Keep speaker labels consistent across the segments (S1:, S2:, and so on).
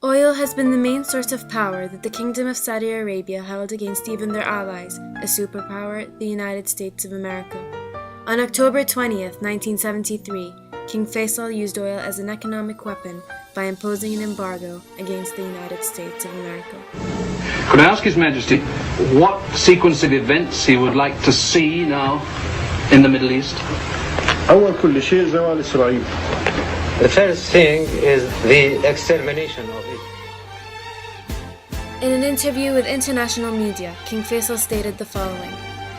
S1: Oil has been the main source of power that the Kingdom of Saudi Arabia held against even their allies, a superpower, the United States of America. On October 20th, 1973, King Faisal used oil as an economic weapon by imposing an embargo against the United States of America.
S2: Could I ask His Majesty what sequence of events he would like to see now in the Middle East?
S3: أول كل شيء زوال إسرائيل.
S4: The first thing is the extermination of Israel.
S1: In an interview with international media, King Faisal stated the following: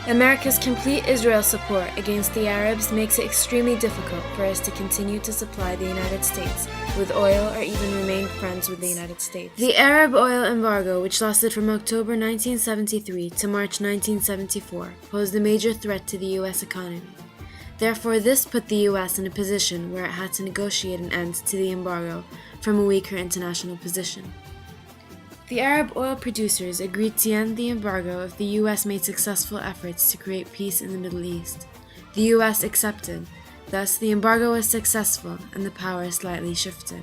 S1: America's complete Israel support against the Arabs makes it extremely difficult for us to continue to supply the United States with oil or even remain friends with the United States. The Arab oil embargo, which lasted from October 1973 to March 1974, posed a major threat to the U.S. economy. Therefore, this put the U.S. in a position where it had to negotiate an end to the embargo from a weaker international position. The Arab oil producers agreed to end the embargo if the U.S. made successful efforts to create peace in the Middle East. The U.S. accepted. Thus, the embargo was successful and the power slightly shifted.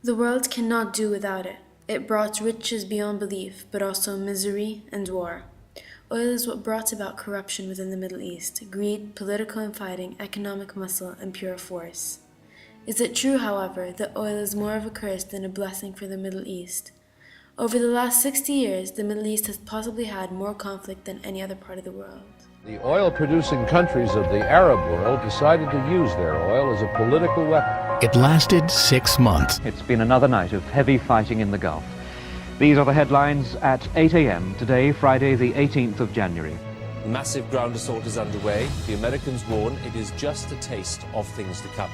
S1: The world cannot do without it. It brought riches beyond belief, but also misery and war. Oil is what brought about corruption within the Middle East, greed, political infighting, economic muscle, and pure force. Is it true, however, that oil is more of a curse than a blessing for the Middle East? Over the last 60 years, the Middle East has possibly had more conflict than any other part of the world.
S5: The oil-producing countries of the Arab world decided to use their oil as a political weapon.
S6: It lasted 6 months.
S7: It's been another night of heavy fighting in the Gulf. These are the headlines at 8 a.m. today, Friday the 18th of January.
S8: Massive ground assault is underway. The Americans warn it is just a taste of things to come.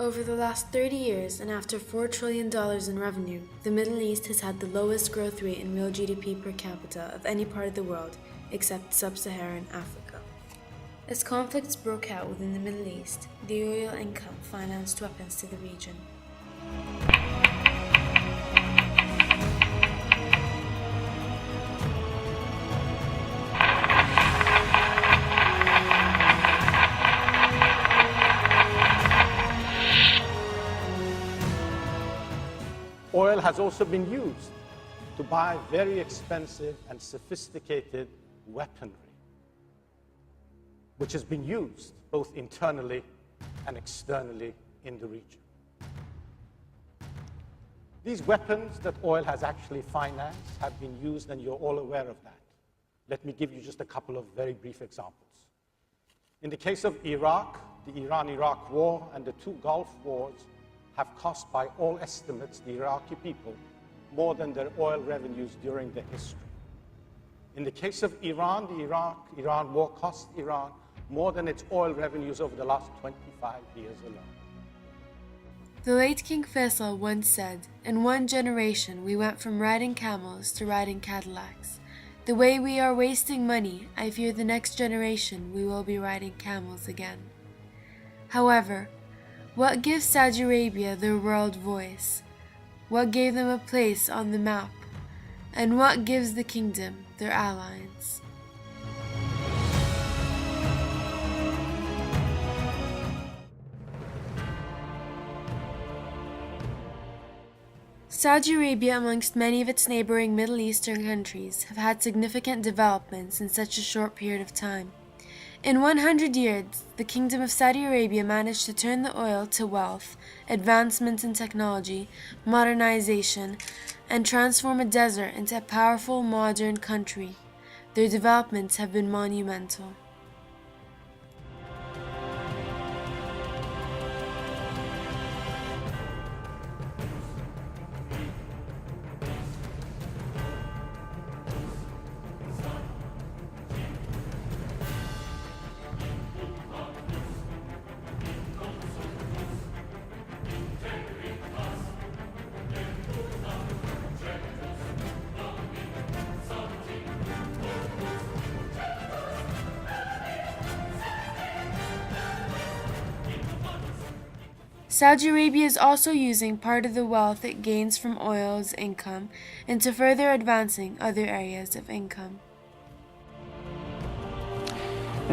S1: Over the last 30 years, and after $4 trillion in revenue, the Middle East has had the lowest growth rate in real GDP per capita of any part of the world, except sub-Saharan Africa. As conflicts broke out within the Middle East, the oil income financed weapons to the region.
S3: Oil has also been used to buy very expensive and sophisticated weaponry, which has been used both internally and externally in the region. These weapons that oil has actually financed have been used, and you're all aware of that. Let me give you just a couple of very brief examples. In the case of Iraq, the Iran-Iraq war and the two Gulf wars have cost, by all estimates, the Iraqi people more than their oil revenues during their history. In the case of Iran, the Iraq-Iran war cost Iran more than its oil revenues over the last 25 years alone.
S1: The late King Faisal once said, "In one generation we went from riding camels to riding Cadillacs. The way we are wasting money, I fear the next generation we will be riding camels again." However, what gives Saudi Arabia their world voice? What gave them a place on the map? And what gives the kingdom their allies? Saudi Arabia, amongst many of its neighboring Middle Eastern countries, have had significant developments in such a short period of time. In 100 years, the Kingdom of Saudi Arabia managed to turn the oil to wealth, advancement in technology, modernization, and transform a desert into a powerful, modern country. Their developments have been monumental. Saudi Arabia is also using part of the wealth it gains from oil's income into further advancing other areas of income.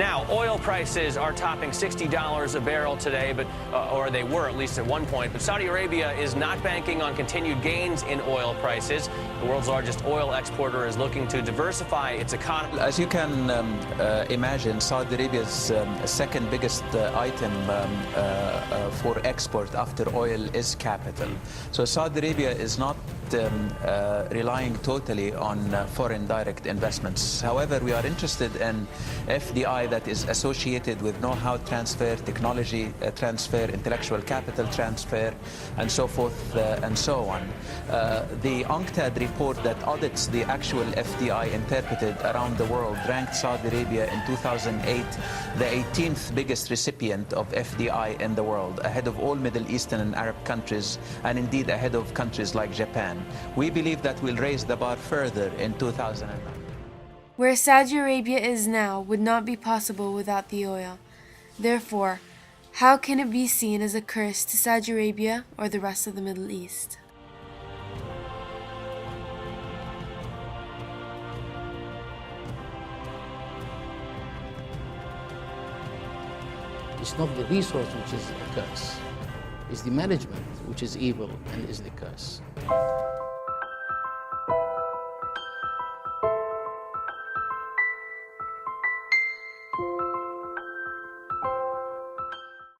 S9: Now, oil prices are topping $60 a barrel today, or they were at least at one point. But Saudi Arabia is not banking on continued gains in oil prices. The world's largest oil exporter is looking to diversify its economy.
S10: As you can imagine, Saudi Arabia's second biggest item for export after oil is capital. So Saudi Arabia is not relying totally on foreign direct investments. However, we are interested in FDI that is associated with know-how transfer, technology transfer, intellectual capital transfer, and so forth and so on. The UNCTAD report that audits the actual FDI interpreted around the world ranked Saudi Arabia in 2008 the 18th biggest recipient of FDI in the world, ahead of all Middle Eastern and Arab countries, and indeed ahead of countries like Japan. We believe that we'll raise the bar further in 2009.
S1: Where Saudi Arabia is now would not be possible without the oil. Therefore, how can it be seen as a curse to Saudi Arabia or the rest of the Middle East?
S11: It's not the resource which is a curse. It's the management which is evil and is the curse.